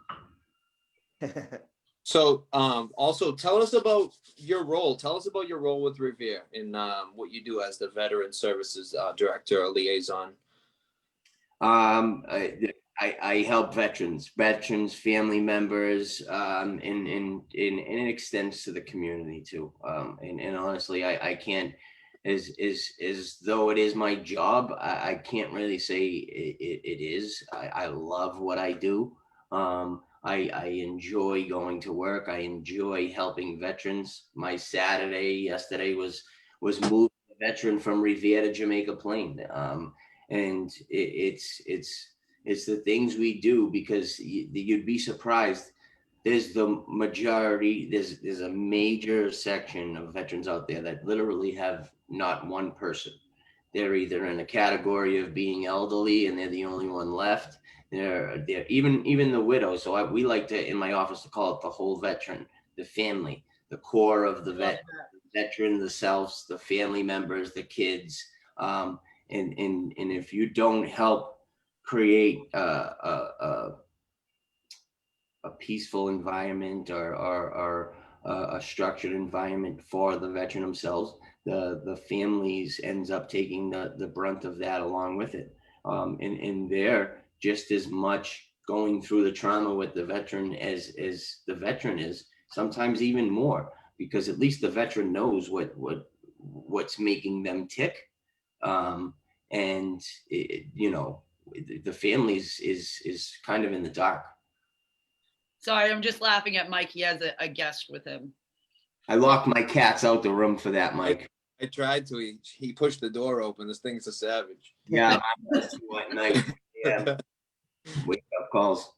So also tell us about your role. Tell us about your role with Revere and what you do as the Veteran Services Director or Liaison. I help veterans, family members, and it extends to the community too. And honestly, I can't, as though it is my job, I can't really say it is. I love what I do. I enjoy going to work. I enjoy helping veterans. My Saturday yesterday was moving a veteran from Revere to Jamaica Plain. And it's the things we do, because you'd be surprised. there's the majority, there's a major section of veterans out there that literally have not one person. They're either in a category of being elderly and they're the only one left. They're even the widow. So we like to, in my office, to call it the whole veteran, the family, the core of the veteran, the selves, the family members, the kids. And if you don't help create a peaceful environment or a structured environment for the veteran themselves, the families ends up taking the brunt of that along with it. And they're just as much going through the trauma with the veteran as the veteran is, sometimes even more, because at least the veteran knows what's making them tick. And the families is kind of in the dark. Sorry, I'm just laughing at Mike. He has a guest with him. I locked my cats out the room for that, Mike. I tried to. He pushed the door open. This thing's a savage. Yeah, at night. Yeah, wake up calls.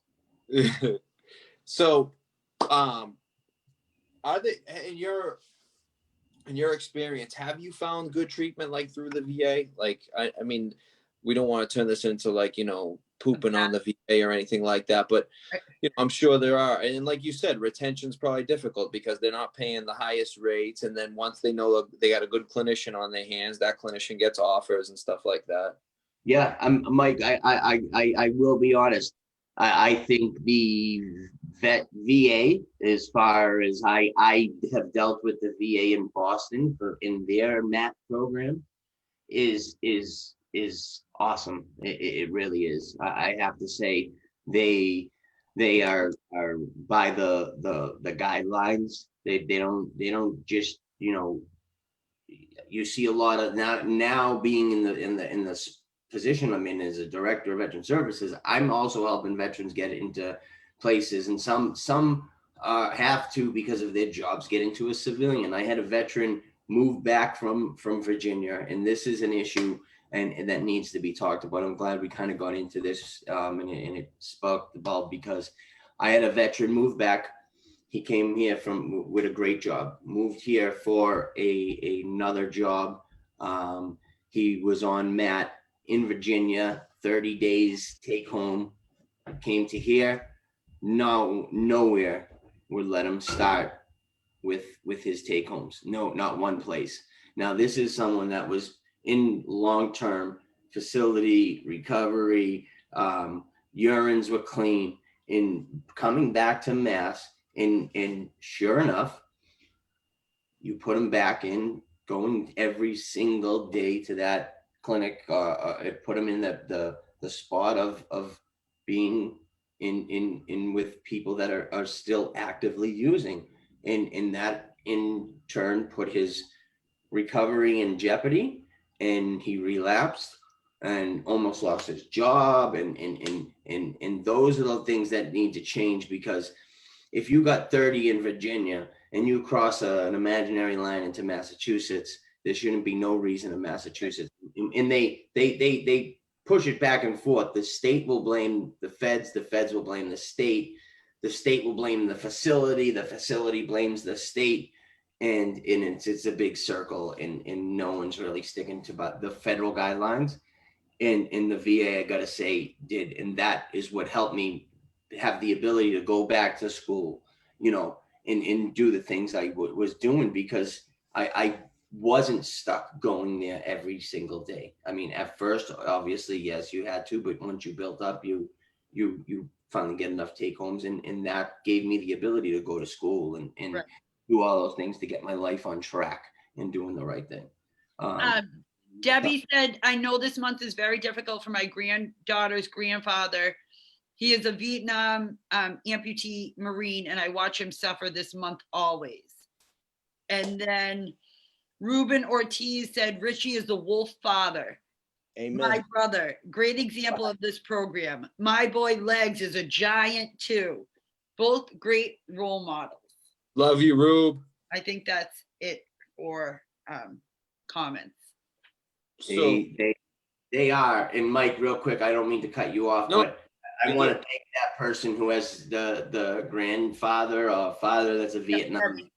So, are they in your experience? Have you found good treatment like through the VA? Like, I mean, we don't want to turn this into like pooping on the VA or anything like that, but I'm sure there are. And like you said, retention's probably difficult because they're not paying the highest rates. And then once they know they got a good clinician on their hands, that clinician gets offers and stuff like that. Yeah, Mike. I will be honest. I think the VA, as far as I have dealt with the VA in Boston in their MAT program, is awesome. It really is. I have to say they are by the guidelines. They don't just you see a lot of now being in the position I'm in as a director of veteran services. I'm also helping veterans get into places, and some have to, because of their jobs, get into a civilian. I had a veteran move back from Virginia, and this is an issue and that needs to be talked about. I'm glad we kind of got into this and it sparked the bulb, because I had a veteran move back. He came here with a great job, moved here for another job. He was on MAT in Virginia, 30 days take home, came to here. Nowhere would let him start with his take homes. No, not one place. Now, this is someone that was in long-term facility recovery, urines were clean, in coming back to Mass, and sure enough, you put him back in, going every single day to that clinic, put him in the spot of being in with people that are still actively using, and that in turn put his recovery in jeopardy, and he relapsed and almost lost his job, and those are the things that need to change, because if you got 30 in Virginia and you cross an imaginary line into Massachusetts, there shouldn't be no reason in Massachusetts. And they push it back and forth. The state will blame the feds will blame the state will blame the facility blames the state, and it's a big circle, and no one's really sticking to the federal guidelines. And in the VA, I gotta say, did, and that is what helped me have the ability to go back to school, and do the things I was doing, because I wasn't stuck going there every single day. I mean, at first, obviously, yes, you had to, but once you built up, you finally get enough take homes, and that gave me the ability to go to school and Right. do all those things to get my life on track and doing the right thing. Debbie said, I know this month is very difficult for my granddaughter's grandfather. He is a Vietnam amputee Marine, and I watch him suffer this month always. And then Ruben Ortiz said, Richie is the wolf father. Amen. My brother, great example of this program. My boy Legs is a giant too. Both great role models. Love you, Rube. I think that's it for comments. So They are. And Mike, real quick, I don't mean to cut you off, No. but I want to thank that person who has the grandfather or father that's a Vietnam.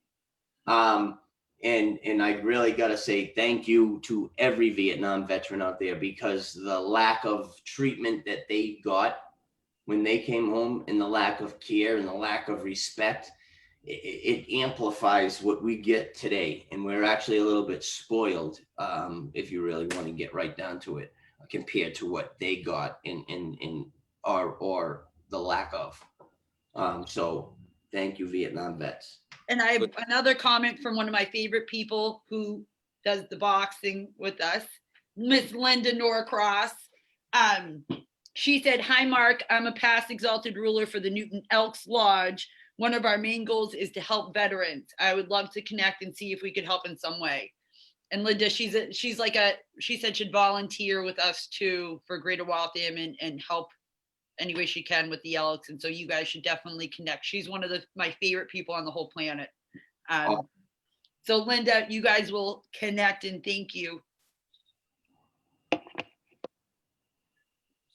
And I really got to say thank you to every Vietnam veteran out there, because the lack of treatment that they got when they came home, and the lack of care and the lack of respect, it amplifies what we get today. And we're actually a little bit spoiled, if you really want to get right down to it, compared to what they got in or the lack of. So thank you, Vietnam vets. And I have another comment from one of my favorite people who does the boxing with us, Miss Linda Norcross. She said, "Hi, Mark. I'm a past exalted ruler for the Newton Elks Lodge. One of our main goals is to help veterans. I would love to connect and see if we could help in some way." And Linda, she said she'd volunteer with us too for Greater Waltham and help any way she can with the Elks. And so you guys should definitely connect. She's one of my favorite people on the whole planet. So Linda, you guys will connect, and thank you.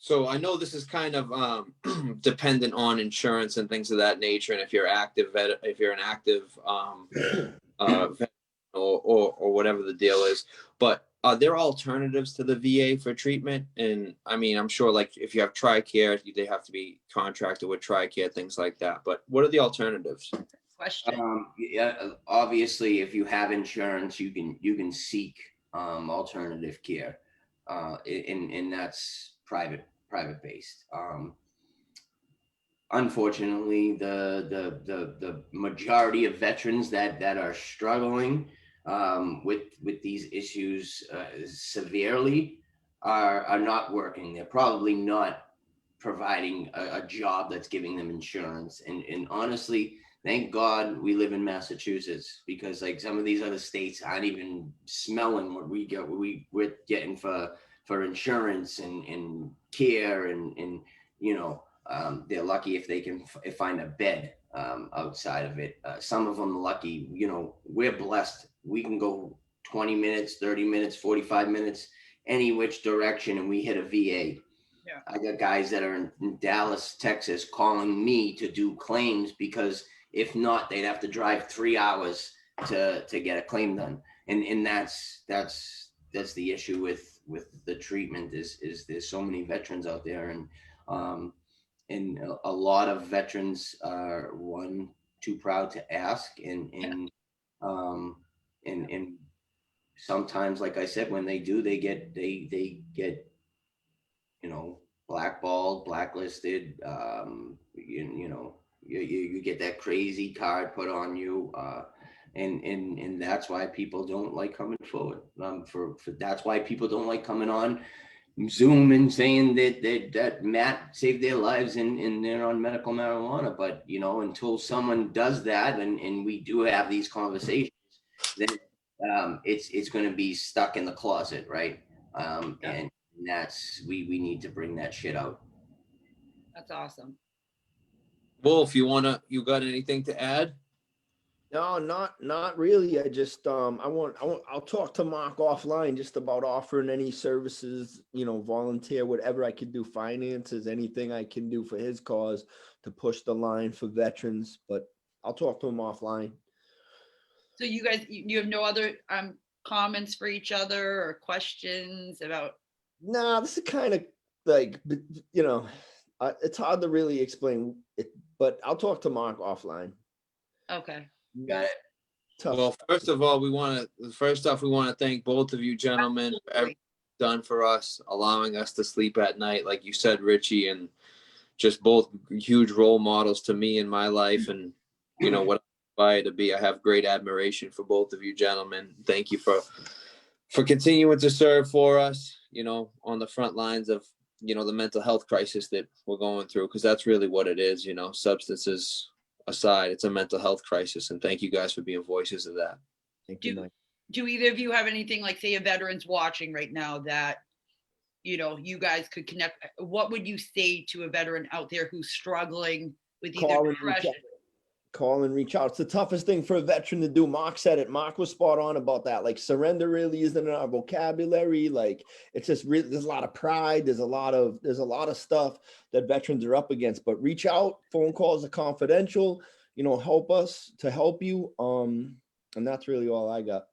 So I know this is kind of dependent on insurance and things of that nature, and if you're active, if you're an active vet or whatever the deal is. But are there alternatives to the VA for treatment? And I mean, I'm sure, like, if you have TRICARE, they have to be contracted with TRICARE, things like that. But what are the alternatives? Question. Yeah, obviously, if you have insurance, you can seek alternative care, and that's private based. Unfortunately, the majority of veterans that are struggling with these issues severely are not working. They're probably not providing a job that's giving them insurance. And honestly, thank God we live in Massachusetts, because like some of these other states aren't even smelling what we're getting for insurance and care and they're lucky if they can find a bed outside of it. Some of them lucky, we're blessed. We can go 20 minutes, 30 minutes, 45 minutes, any which direction, and we hit a VA. Yeah. I got guys that are in Dallas, Texas, calling me to do claims, because if not, they'd have to drive 3 hours to get a claim done. And that's the issue with the treatment is there's so many veterans out there, and a lot of veterans are too proud to ask, and sometimes, like I said, when they do, they get blackballed, blacklisted. You get that crazy card put on you, and that's why people don't like coming forward. That's why people don't like coming on Zoom and saying that Matt saved their lives and they're on medical marijuana. But until someone does that, and we do have these conversations, then it's going to be stuck in the closet, right? And that's we need to bring that shit out. That's awesome. Wolf, you got anything to add? No, not really. I just I'll talk to Mark offline just about offering any services, volunteer, whatever I can do, finances, anything I can do for his cause to push the line for veterans. But I'll talk to him offline. So you guys, you have no other comments for each other or questions about? Nah, this is kind of like, it's hard to really explain it, but I'll talk to Mark offline. Okay. Got it. Tough. Well, first off, we want to thank both of you gentlemen for everything done for us, allowing us to sleep at night, like you said, Richie, and just both huge role models to me in my life, and what I aspire to be. I have great admiration for both of you gentlemen. Thank you for continuing to serve for us, on the front lines of the mental health crisis that we're going through, because that's really what it is. Substances aside, it's a mental health crisis, and thank you guys for being voices of that. Thank you, Mike. Do either of you have anything, like, say, a veteran's watching right now that you guys could connect? What would you say to a veteran out there who's struggling with either depression? Call and reach out. It's the toughest thing for a veteran to do. Mark said it. Mark was spot on about that. Like surrender really isn't in our vocabulary. Like it's just really, there's a lot of pride. There's a lot of stuff that veterans are up against, but reach out. Phone calls are confidential, you know, help us to help you. And that's really all I got.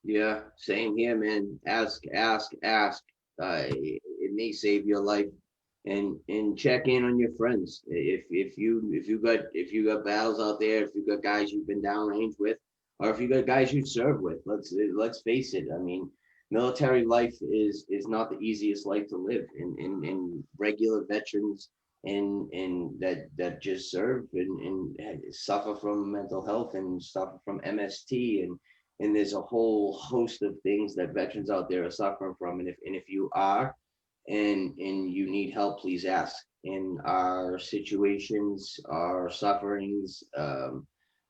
Yeah, same here, man. Ask. It may save your life, and check in on your friends. If you got battles out there, if you got guys you've been downrange with, or if you got guys you served with, let's face it. I mean, military life is not the easiest life to live. And regular veterans and that just serve and suffer from mental health and suffer from MST and there's a whole host of things that veterans out there are suffering from. And if you are and you need help, please ask. In our situations, our sufferings,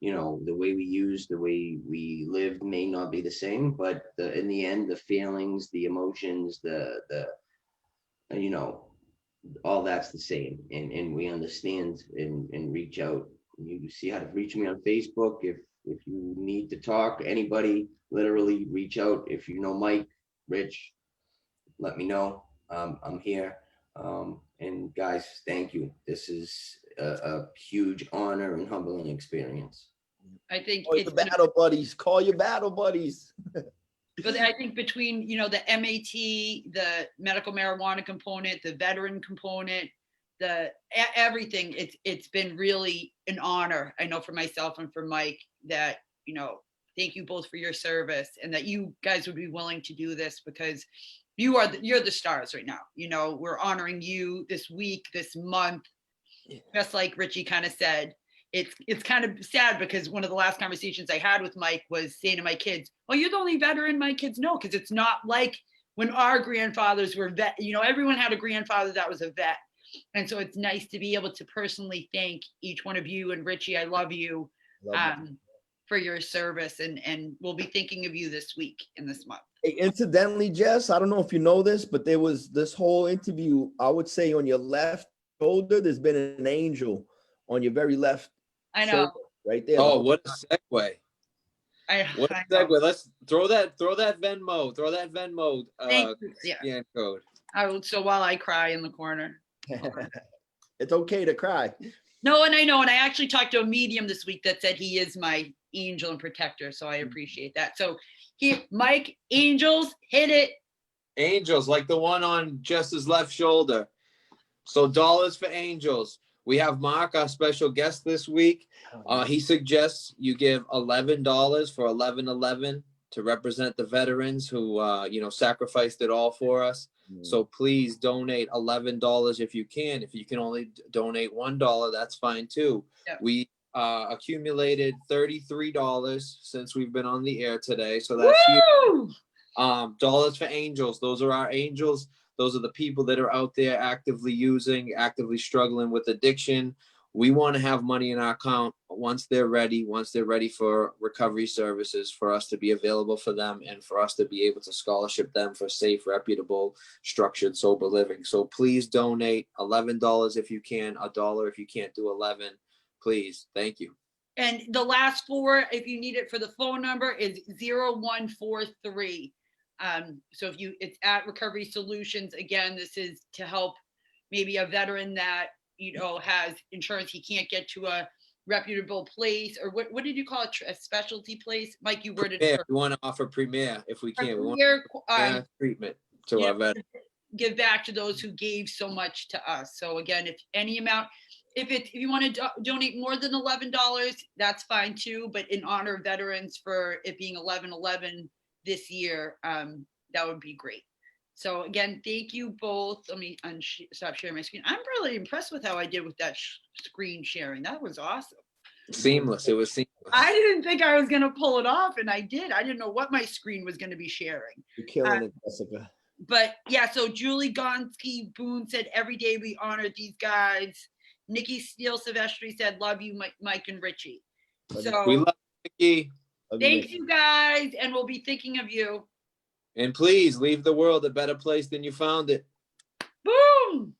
you know, the way we live may not be the same, but in the end, the feelings, the emotions, the you know, all that's the same. And we understand and reach out. You see how to reach me on Facebook. If you need to talk, anybody, literally reach out. If you know Mike, Rich, let me know. I'm here. And guys, thank you. This is a huge honor and humbling experience. I think Call it's your battle buddies. Call your battle buddies. but I think between, you know, the MAT, the medical marijuana component, the veteran component, everything, it's been really an honor. I know for myself and for Mike that, you know, thank you both for your service and that you guys would be willing to do this because you're the stars right now. You know, we're honoring you this week, this month, just like Richie kind of said. It's kind of sad because one of the last conversations I had with Mike was saying to my kids, "Oh, you're the only veteran my kids know," because it's not like when our grandfathers were vet. You know, everyone had a grandfather that was a vet, and so it's nice to be able to personally thank each one of you. And Richie, I love you for your service, and we'll be thinking of you this week and this month. Hey, incidentally, Jess, I don't know if you know this, but there was this whole interview. I would say on your left shoulder, there's been an angel on your very left. I know. shoulder, right there. Oh, what a segue. What a I know. segue. Let's throw that Venmo. Throw that Venmo Thank you. Yeah. scan code. So while I cry in the corner. It's okay to cry. No, and I know, and I actually talked to a medium this week that said he is my angel and protector, so I appreciate that. So here, Mike, angels, hit it. Angels, like the one on Jess's left shoulder. So dollars for angels. We have Mark, our special guest this week. He suggests you give $11 for 1111 to represent the veterans who, you know, sacrificed it all for us. So please donate $11 if you can. If you can only donate $1, that's fine too. Yep. We accumulated $33 since we've been on the air today. So that's huge. Dollars for angels. Those are our angels. Those are the people that are out there actively actively struggling with addiction. We want to have money in our account once they're ready for recovery services, for us to be available for them and for us to be able to scholarship them for safe, reputable, structured, sober living. So please donate $11 if you can, $1 if you can't do 11, please. Thank you. And the last four, if you need it for the phone number, is 0143. So it's at Recovery Solutions. Again, this is to help maybe a veteran that, you know, has insurance. He can't get to a reputable place, or what did you call it? A specialty place? Mike, you worded it. We want to offer premier if we can. Premier, we want treatment to our veterans. Give back to those who gave so much to us. So again, if any amount, if you want to donate more than $11, that's fine too. But in honor of veterans for it being 11/11 this year, that would be great. So again, thank you both. Let me stop sharing my screen. I'm really impressed with how I did with that screen sharing. That was awesome. Seamless. It was seamless. I didn't think I was going to pull it off, and I did. I didn't know what my screen was going to be sharing. You're killing it, Jessica. But yeah, so Julie Gonski Boone said, every day we honor these guys. Nikki Steele Silvestri said, love you, Mike and Richie. So we love Nikki. Thank you guys, and we'll be thinking of you. And please leave the world a better place than you found it. Boom!